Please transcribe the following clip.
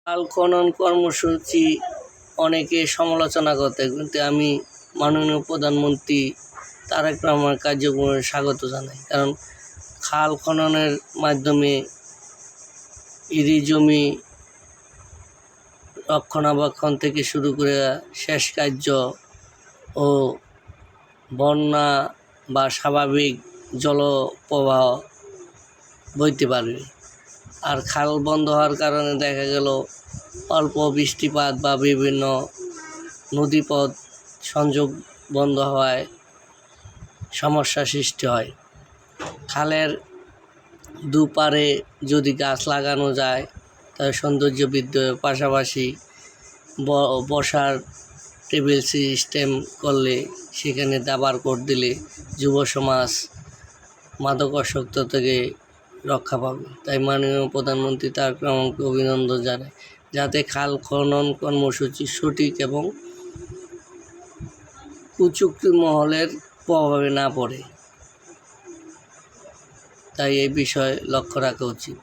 খাল খনন কর্মসূচি অনেকে সমালোচনা করতে, কিন্তু আমি মাননীয় প্রধানমন্ত্রী তারেক রহমানের কার্যক্রমে স্বাগত জানাই। কারণ খাল খননের মাধ্যমে ইরি জমি রক্ষণাবেক্ষণ থেকে শুরু করে শেষ কার্য ও বন্যা বা স্বাভাবিক জলপ্রবাহ বইতে পারবে। আর খাল বন্ধ হওয়ার কারণে দেখা গেল অল্প বৃষ্টিপাত বা বিভিন্ন নদীপথ সংযোগ বন্ধ হওয়ায় সমস্যা সৃষ্টি হয়। খালের দুপারে যদি গাছ লাগানো যায় তাহলে সৌন্দর্য বৃদ্ধি হয়। পাশাপাশি বসার টেবিল সিস্টেম করলে, সেখানে দাবার কোট দিলে যুব সমাজ মাদকাসক্ত থেকে রক্ষা পাবে। তাই মাননীয় প্রধানমন্ত্রী তারেক রহমানকে অভিনন্দন জানাই, যাতে খাল খনন কর্মসূচি সঠিক এবং কুচক্রী মহলের প্রভাবে না পড়ে, তাই এই বিষয়ে লক্ষ্য রাখা উচিত।